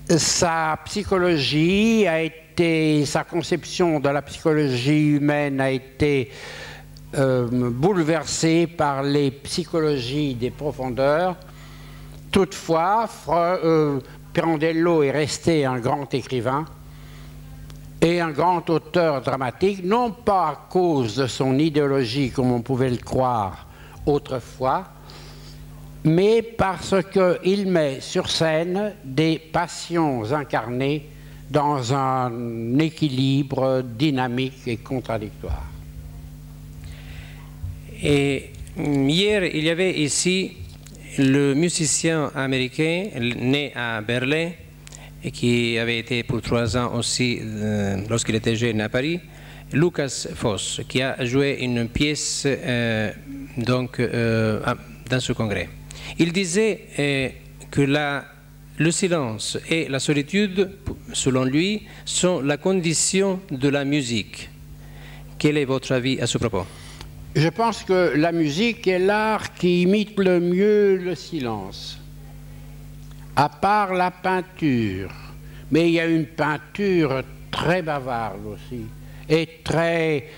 sa psychologie a été, sa conception de la psychologie humaine a été bouleversée par les psychologies des profondeurs. Toutefois, Pirandello est resté un grand écrivain et un grand auteur dramatique, non pas à cause de son idéologie, comme on pouvait le croire autrefois, mais parce qu'il met sur scène des passions incarnées dans un équilibre dynamique et contradictoire. Et hier, il y avait ici le musicien américain né à Berlin et qui avait été pour 3 ans aussi, lorsqu'il était jeune à Paris, Lukas Foss, qui a joué une pièce dans ce congrès. Il disait que le silence et la solitude, selon lui, sont la condition de la musique. Quel est votre avis à ce propos? Je pense que la musique est l'art qui imite le mieux le silence, à part la peinture. Mais il y a une peinture très bavarde aussi, et très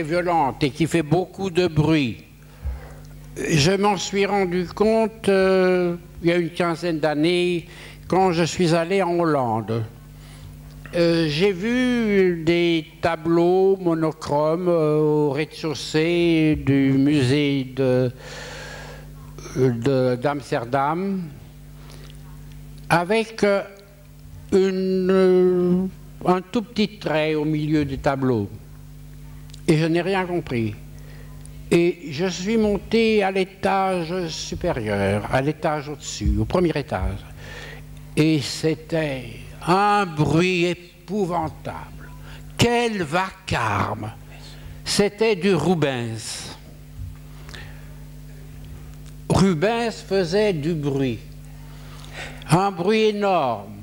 violente, et qui fait beaucoup de bruit. Je m'en suis rendu compte il y a une 15aine d'années, quand je suis allé en Hollande. J'ai vu des tableaux monochromes au rez-de-chaussée du musée d'Amsterdam avec un tout petit trait au milieu du tableau. Et je n'ai rien compris. Et je suis monté à l'étage supérieur, à l'étage au-dessus, au premier étage. Et c'était un bruit épouvantable. Quel vacarme! C'était du Rubens. Rubens faisait du bruit. Un bruit énorme.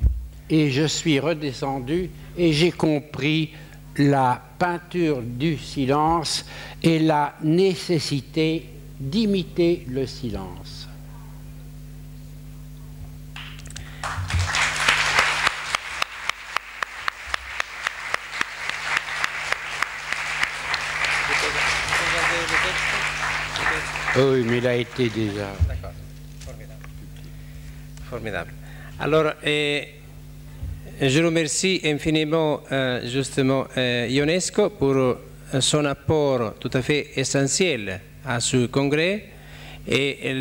Et je suis redescendu et j'ai compris la peinture du silence et la nécessité d'imiter le silence. Oui, mais il a été déjà... D'accord, formidable. Formidable. Alors, je remercie infiniment justement Ionesco pour son apport tout à fait essentiel à ce congrès. Et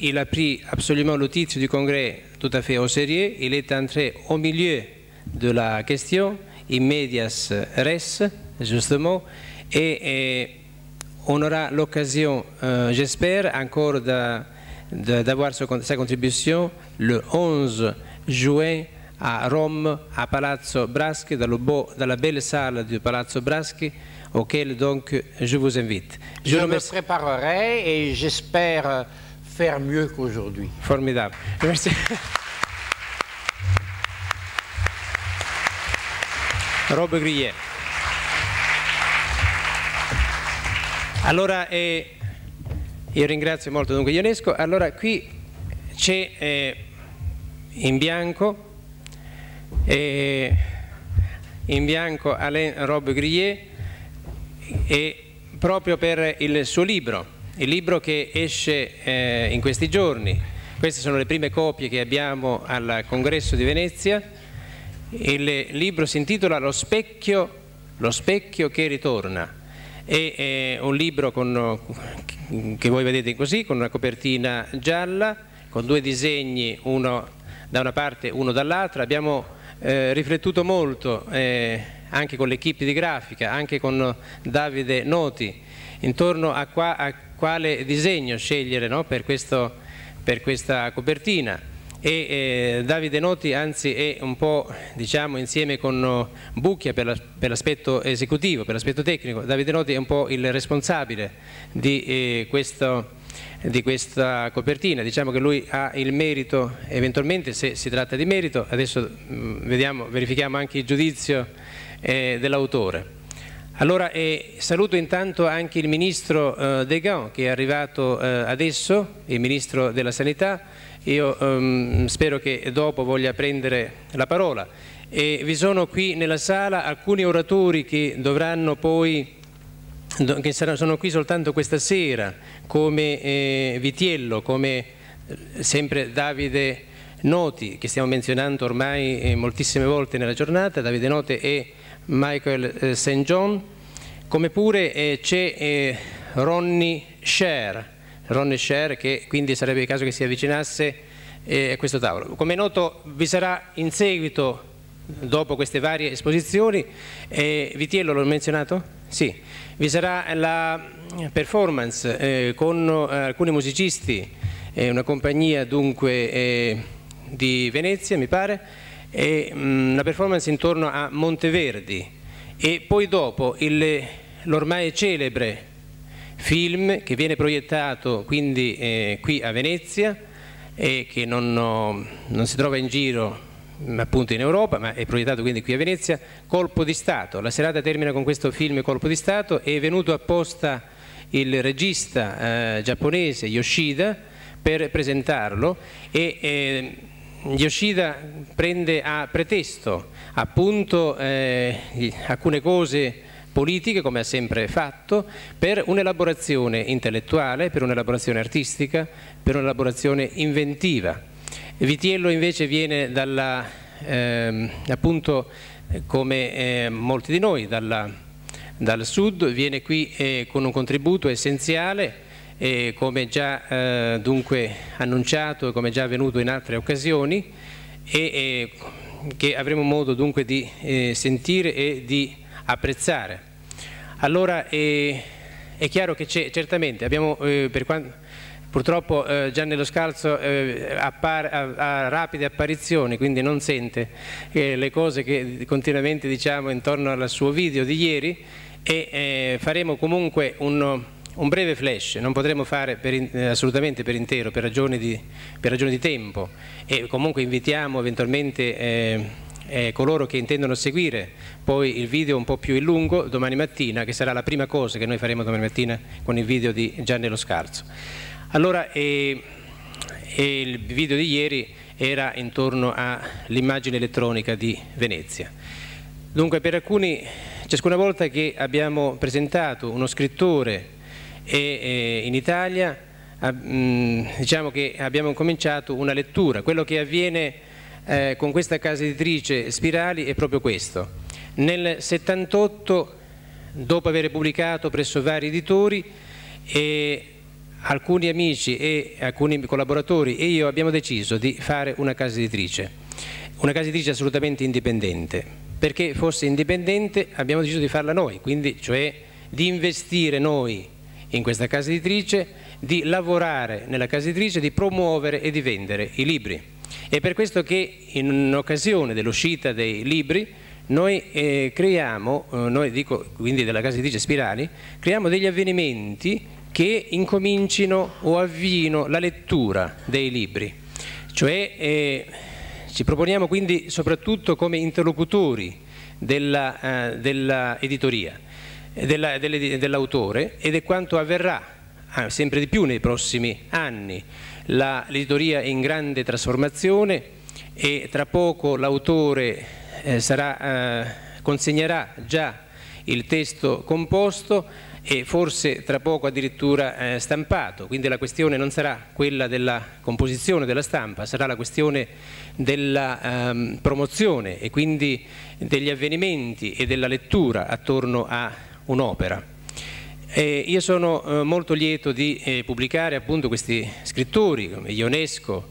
il a pris absolument le titre du congrès tout à fait au sérieux. Il est entré au milieu de la question, in medias res, justement, et on aura l'occasion, j'espère, encore d'avoir sa contribution le 11 juin à Rome, à Palazzo Braschi, dans la belle salle du Palazzo Braschi, auquel donc je vous invite. Je me préparerai et j'espère faire mieux qu'aujourd'hui. Formidable. Merci. Rob Grillet. Allora, io ringrazio molto dunque Ionesco. Allora, qui c'è in bianco Alain Rob Grillet, e proprio per il suo libro, il libro che esce in questi giorni. Queste sono le prime copie che abbiamo al Congresso di Venezia. Il libro si intitola Lo specchio che ritorna. È un libro che voi vedete così, con una copertina gialla, con 2 disegni, uno da una parte, uno dall'altra. Abbiamo riflettuto molto anche con l'equipe di grafica, anche con Davide Noti, intorno a quale disegno scegliere, no? per questa copertina. e Davide Noti anzi è un po', diciamo, insieme con Bucchia per l'aspetto esecutivo, per l'aspetto tecnico. Davide Noti è un po' il responsabile di questa copertina. Diciamo che lui ha il merito, eventualmente, se si tratta di merito. Adesso verifichiamo anche il giudizio dell'autore. Allora saluto intanto anche il ministro Degan, che è arrivato adesso, il ministro della Sanità. Io spero che dopo voglia prendere la parola. E vi sono qui nella sala alcuni oratori che dovranno poi, che sono qui soltanto questa sera, come Vitiello, come sempre Davide Noti, che stiamo menzionando ormai moltissime volte nella giornata, Davide Noti e Michael St. John, come pure c'è Ronnie Sher, che quindi sarebbe il caso che si avvicinasse a questo tavolo. Come è noto, vi sarà in seguito, dopo queste varie esposizioni, Vitiello l'ho menzionato? Sì, vi sarà la performance con alcuni musicisti, una compagnia dunque di Venezia mi pare, e la performance intorno a Monteverdi, e poi dopo l'ormai celebre film che viene proiettato quindi qui a Venezia e che non si trova in giro appunto in Europa, ma è proiettato quindi qui a Venezia, Colpo di Stato. La serata termina con questo film Colpo di Stato. È venuto apposta il regista giapponese Yoshida per presentarlo, e Yoshida prende a pretesto appunto alcune cose politiche, come ha sempre fatto, per un'elaborazione intellettuale, per un'elaborazione artistica, per un'elaborazione inventiva. Vitiello invece viene appunto come molti di noi dal sud, viene qui con un contributo essenziale, come già dunque annunciato e come già avvenuto in altre occasioni, e che avremo modo dunque di sentire e di apprezzare. Allora è chiaro che c'è, certamente abbiamo purtroppo Gianni Scalzo ha rapide apparizioni, quindi non sente le cose che continuamente diciamo intorno al suo video di ieri, e faremo comunque un breve flash. Non potremo fare assolutamente per intero per ragioni di tempo, e comunque invitiamo eventualmente coloro che intendono seguire poi il video un po' più in lungo domani mattina, che sarà la prima cosa che noi faremo domani mattina con il video di Gianni Scalzo. Allora il video di ieri era intorno all'immagine elettronica di Venezia. Dunque, per alcuni, ciascuna volta che abbiamo presentato uno scrittore in Italia, diciamo che abbiamo cominciato una lettura. Quello che avviene con questa casa editrice Spirali è proprio questo. Nel 78, dopo aver pubblicato presso vari editori, alcuni amici e alcuni collaboratori e io abbiamo deciso di fare una casa editrice assolutamente indipendente. Perché fosse indipendente abbiamo deciso di farla noi, quindi cioè di investire noi in questa casa editrice, di lavorare nella casa editrice, di promuovere e di vendere i libri. È per questo che in occasione dell'uscita dei libri noi creiamo, quindi della casa editrice Spirali, creiamo degli avvenimenti che incomincino o avviino la lettura dei libri. Cioè ci proponiamo quindi soprattutto come interlocutori della editoria, dell'autore, ed è quanto avverrà sempre di più nei prossimi anni. L'editoria è in grande trasformazione e tra poco l'autore consegnerà già il testo composto e forse tra poco addirittura stampato, quindi la questione non sarà quella della composizione, della stampa, sarà la questione della promozione e quindi degli avvenimenti e della lettura attorno a un'opera. Io sono molto lieto di pubblicare appunto questi scrittori come Ionesco,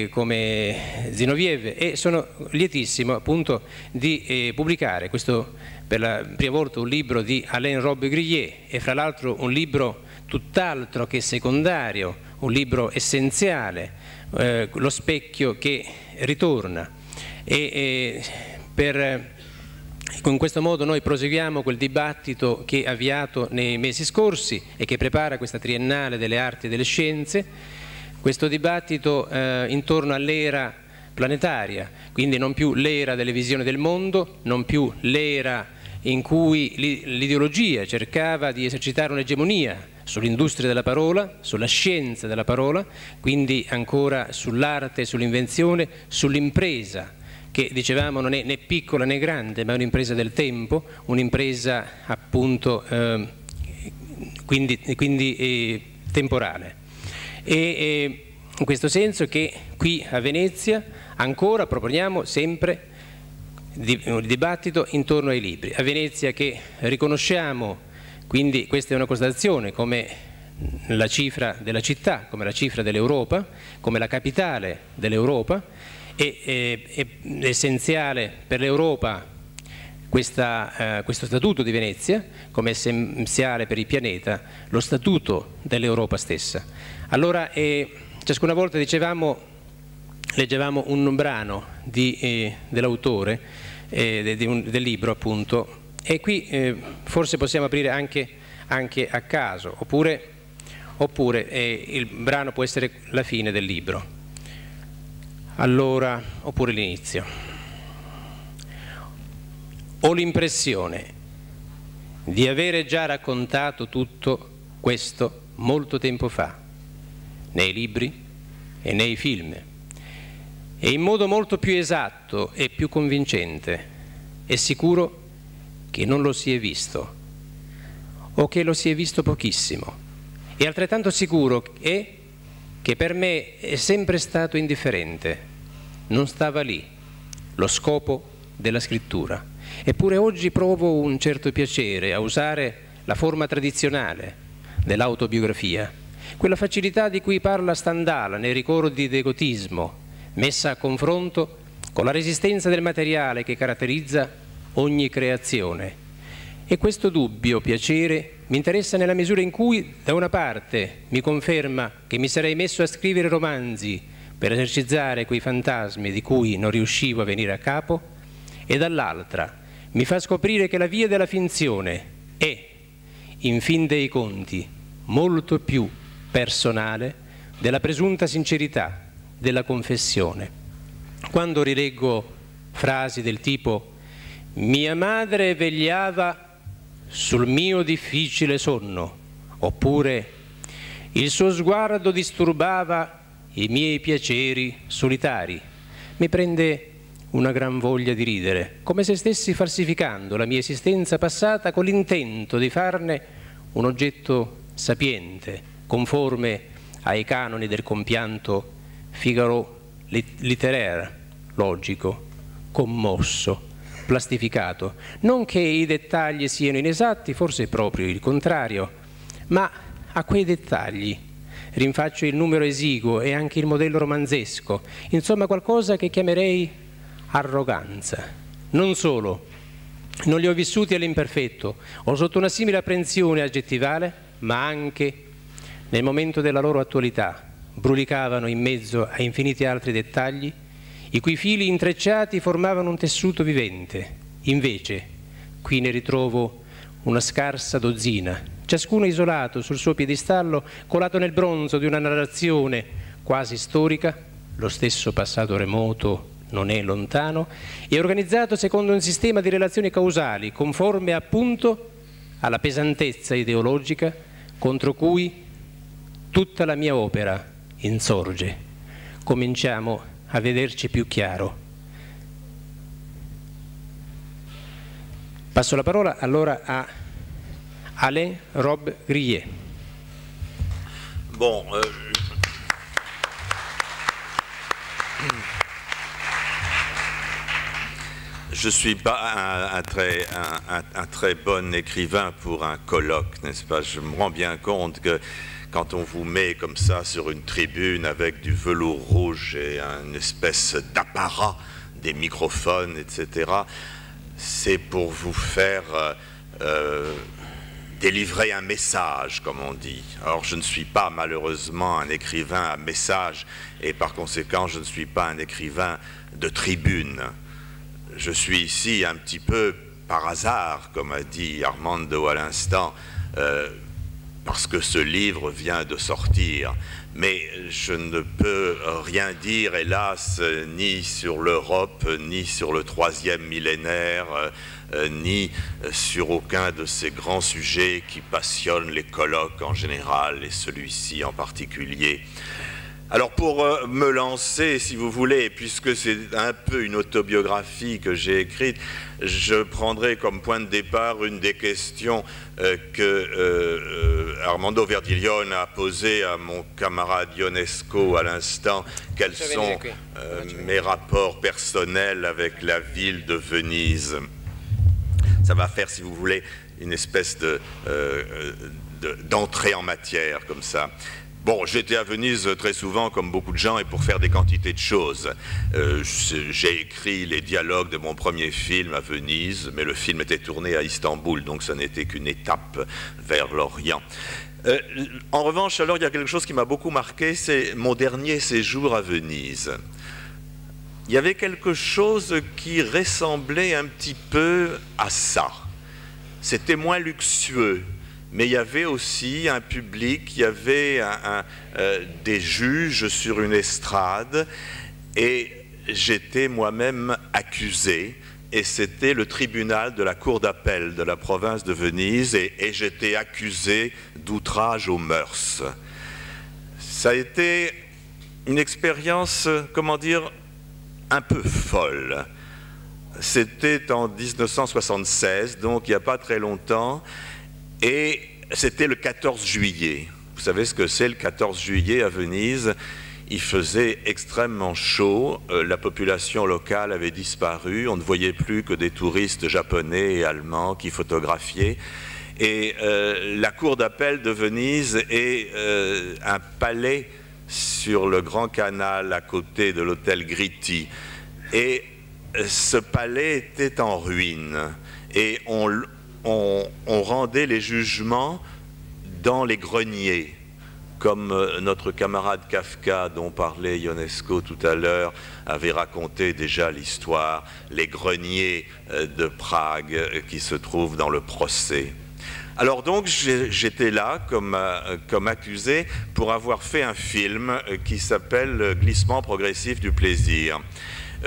come Zinoviev, e sono lietissimo appunto di pubblicare questo per la prima volta un libro di Alain Robbe-Grillet, e fra l'altro un libro tutt'altro che secondario, un libro essenziale, Lo specchio che ritorna, in questo modo noi proseguiamo quel dibattito che è avviato nei mesi scorsi e che prepara questa triennale delle arti e delle scienze, questo dibattito intorno all'era planetaria, quindi non più l'era delle visioni del mondo, non più l'era in cui l'ideologia cercava di esercitare un'egemonia sull'industria della parola, sulla scienza della parola, quindi ancora sull'arte, sull'invenzione, sull'impresa, che dicevamo non è né piccola né grande, ma è un'impresa del tempo, un'impresa appunto quindi temporale. E in questo senso che qui a Venezia ancora proponiamo sempre un dibattito intorno ai libri. A Venezia che riconosciamo, quindi questa è una constatazione, come la cifra della città, come la cifra dell'Europa, come la capitale dell'Europa, è essenziale per l'Europa questo statuto di Venezia, come essenziale per il pianeta lo statuto dell'Europa stessa. Allora ciascuna volta leggevamo un brano dell'autore del libro appunto, e qui forse possiamo aprire anche a caso, oppure il brano può essere la fine del libro, allora, oppure l'inizio. Ho l'impressione di avere già raccontato tutto questo molto tempo fa, nei libri e nei film, e in modo molto più esatto e più convincente. È sicuro che non lo si è visto, o che lo si è visto pochissimo, e altrettanto sicuro è che per me è sempre stato indifferente, non stava lì lo scopo della scrittura. Eppure oggi provo un certo piacere a usare la forma tradizionale dell'autobiografia, quella facilità di cui parla Stendhal nei ricordi d'egotismo, messa a confronto con la resistenza del materiale che caratterizza ogni creazione. E questo dubbio piacere mi interessa nella misura in cui, da una parte, mi conferma che mi sarei messo a scrivere romanzi per esercizzare quei fantasmi di cui non riuscivo a venire a capo, e dall'altra mi fa scoprire che la via della finzione è, in fin dei conti, molto più personale della presunta sincerità della confessione. Quando rileggo frasi del tipo «Mia madre vegliava sul mio difficile sonno», oppure «Il suo sguardo disturbava i miei piaceri solitari», mi prende una gran voglia di ridere, come se stessi falsificando la mia esistenza passata con l'intento di farne un oggetto sapiente, conforme ai canoni del compianto Figaro littéraire, logico, commosso, plastificato. Non che i dettagli siano inesatti, forse proprio il contrario, ma a quei dettagli rinfaccio il numero esiguo e anche il modello romanzesco, insomma qualcosa che chiamerei arroganza. Non solo, non li ho vissuti all'imperfetto o sotto una simile apprensione aggettivale, ma anche nel momento della loro attualità brulicavano in mezzo a infiniti altri dettagli, i cui fili intrecciati formavano un tessuto vivente. Invece, qui ne ritrovo una scarsa dozzina, ciascuno isolato sul suo piedistallo, colato nel bronzo di una narrazione quasi storica, lo stesso passato remoto non è lontano, e organizzato secondo un sistema di relazioni causali conforme appunto alla pesantezza ideologica contro cui tutta la mia opera insorge. Cominciamo a vederci più chiaro. Passo la parola allora a Alain Robbe-Grillet. Bon, je ne suis pas un très bon écrivain pour un colloque, n'est-ce pas? Je me rends bien compte que quand on vous met comme ça sur une tribune avec du velours rouge et une espèce d'apparat, des microphones, etc., c'est pour vous faire délivrer un message, comme on dit. Or, je ne suis pas malheureusement un écrivain à message, et par conséquent, je ne suis pas un écrivain de tribune. Je suis ici un petit peu par hasard, comme a dit Armando à l'instant, parce que ce livre vient de sortir. Mais je ne peux rien dire, hélas, ni sur l'Europe, ni sur le 3e millénaire, ni sur aucun de ces grands sujets qui passionnent les colloques en général, et celui-ci en particulier. Alors pour me lancer, si vous voulez, puisque c'est un peu une autobiographie que j'ai écrite, je prendrai comme point de départ une des questions que Armando Verdiglione a posées à mon camarade Ionesco à l'instant. Quels sont mes rapports personnels avec la ville de Venise? Ça va faire, si vous voulez, une espèce d'entrée en matière, comme ça. Bon, j'étais à Venise très souvent, comme beaucoup de gens, et pour faire des quantités de choses. J'ai écrit les dialogues de mon premier film à Venise, mais le film était tourné à Istanbul, donc ça n'était qu'une étape vers l'Orient. En revanche, alors, il y a quelque chose qui m'a beaucoup marqué, c'est mon dernier séjour à Venise. Il y avait quelque chose qui ressemblait un petit peu à ça. C'était moins luxueux. Mais il y avait aussi un public, il y avait des juges sur une estrade, et j'étais moi-même accusé, et c'était le tribunal de la cour d'appel de la province de Venise, et j'étais accusé d'outrage aux mœurs. Ça a été une expérience, comment dire, un peu folle. C'était en 1976, donc il n'y a pas très longtemps, et c'était le 14 juillet. Vous savez ce que c'est le 14 juillet à Venise? Il faisait extrêmement chaud, la population locale avait disparu, on ne voyait plus que des touristes japonais et allemands qui photographiaient. Et la cour d'appel de Venise est un palais sur le Grand Canal à côté de l'hôtel Gritti. Et ce palais était en ruine. Et on rendait les jugements dans les greniers, comme notre camarade Kafka, dont parlait Ionesco tout à l'heure, avait raconté déjà l'histoire, les greniers de Prague qui se trouvent dans le procès. Alors donc j'étais là comme accusé pour avoir fait un film qui s'appelle « Glissement progressif du plaisir ».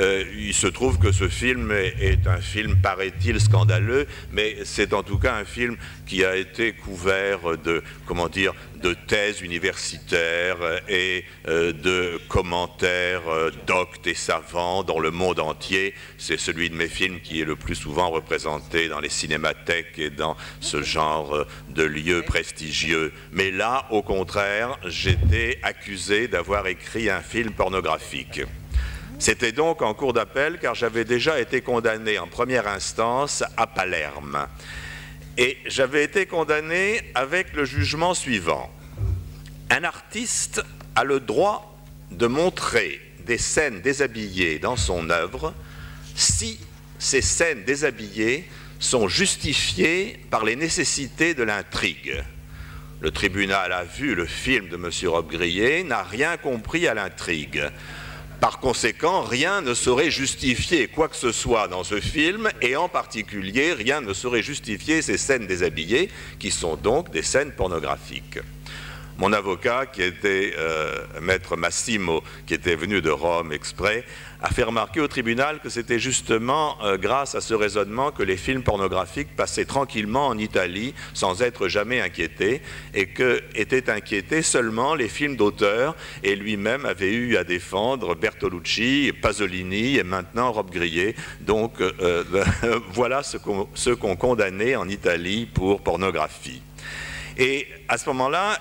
Il se trouve que ce film est un film, paraît-il, scandaleux, mais c'est en tout cas un film qui a été couvert de, comment dire, de thèses universitaires et de commentaires doctes et savants dans le monde entier. C'est celui de mes films qui est le plus souvent représenté dans les cinémathèques et dans ce genre de lieux prestigieux. Mais là, au contraire, j'étais accusé d'avoir écrit un film pornographique. C'était donc en cour d'appel, car j'avais déjà été condamné en première instance à Palerme. Et j'avais été condamné avec le jugement suivant. Un artiste a le droit de montrer des scènes déshabillées dans son œuvre si ces scènes déshabillées sont justifiées par les nécessités de l'intrigue. Le tribunal a vu le film de M. Robbe-Grillet, n'a rien compris à l'intrigue. Par conséquent, rien ne saurait justifier quoi que ce soit dans ce film, et en particulier, rien ne saurait justifier ces scènes déshabillées, qui sont donc des scènes pornographiques. Mon avocat, qui était maître Massimo, qui était venu de Rome exprès, a fait remarquer au tribunal que c'était justement grâce à ce raisonnement que les films pornographiques passaient tranquillement en Italie sans être jamais inquiétés, et que étaient inquiétés seulement les films d'auteur, et lui-même avait eu à défendre Bertolucci, Pasolini et maintenant Robbe-Grillet. Donc voilà ceux qu'on condamnait en Italie pour pornographie. Et à ce moment-là,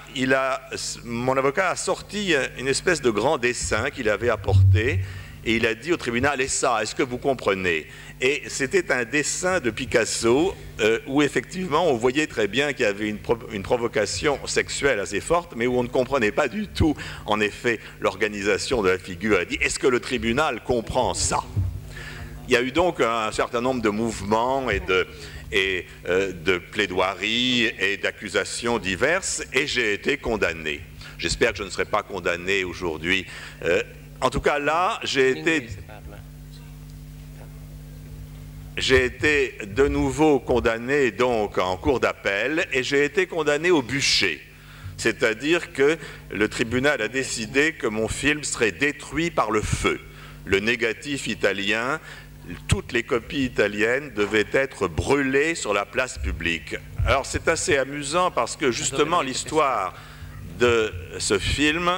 mon avocat a sorti une espèce de grand dessin qu'il avait apporté, et il a dit au tribunal « Et ça, est-ce que vous comprenez ?» Et c'était un dessin de Picasso où effectivement on voyait très bien qu'il y avait une provocation sexuelle assez forte, mais où on ne comprenait pas du tout, en effet, l'organisation de la figure. Il a dit « Est-ce que le tribunal comprend ça ?» Il y a eu donc un certain nombre de mouvements et de plaidoiries et d'accusations diverses, et j'ai été condamné. J'espère que je ne serai pas condamné aujourd'hui. En tout cas, là, j'ai été de nouveau condamné donc en cour d'appel, et j'ai été condamné au bûcher. C'est-à-dire que le tribunal a décidé que mon film serait détruit par le feu. Le négatif italien, toutes les copies italiennes devaient être brûlées sur la place publique. Alors c'est assez amusant parce que justement l'histoire de ce film,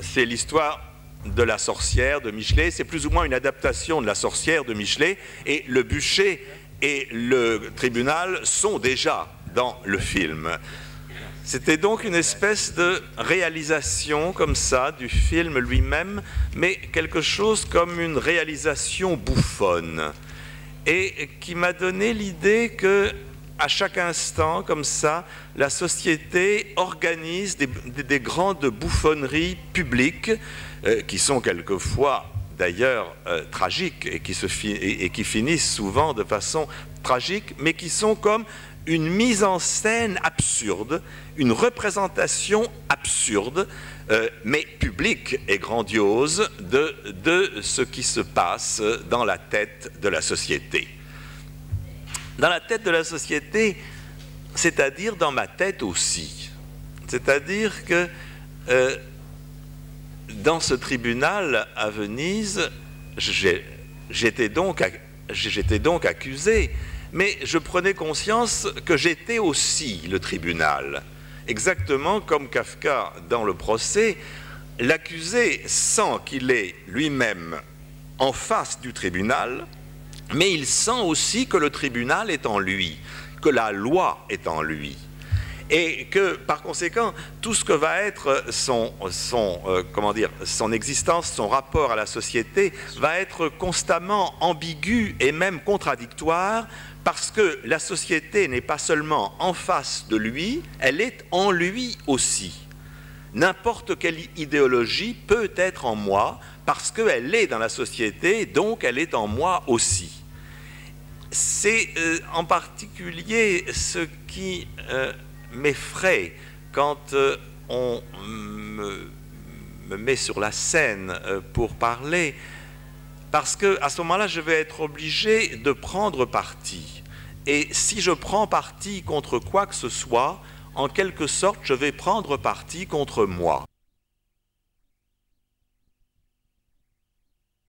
c'est l'histoire de la sorcière de Michelet. C'est plus ou moins une adaptation de la sorcière de Michelet, et le bûcher et le tribunal sont déjà dans le film. C'était donc une espèce de réalisation comme ça du film lui-même, mais quelque chose comme une réalisation bouffonne, et qui m'a donné l'idée que à chaque instant, comme ça, la société organise des grandes bouffonneries publiques qui sont quelquefois d'ailleurs tragiques et qui finissent souvent de façon tragique, mais qui sont comme une mise en scène absurde, une représentation absurde, mais publique et grandiose de ce qui se passe dans la tête de la société. Dans la tête de la société, c'est-à-dire dans ma tête aussi. C'est-à-dire que dans ce tribunal à Venise, j'étais donc accusé, mais je prenais conscience que j'étais aussi le tribunal. Exactement comme Kafka dans le procès, l'accusé sent qu'il est lui-même en face du tribunal, mais il sent aussi que le tribunal est en lui, que la loi est en lui. Et que, par conséquent, tout ce que va être son existence, son rapport à la société, va être constamment ambigu et même contradictoire, parce que la société n'est pas seulement en face de lui, elle est en lui aussi. N'importe quelle idéologie peut être en moi, parce qu'elle est dans la société, donc elle est en moi aussi. C'est en particulier ce qui m'effraie quand on me met sur la scène pour parler, parce qu'à ce moment-là, je vais être obligé de prendre parti. Et si je prends parti contre quoi que ce soit, en quelque sorte, je vais prendre parti contre moi.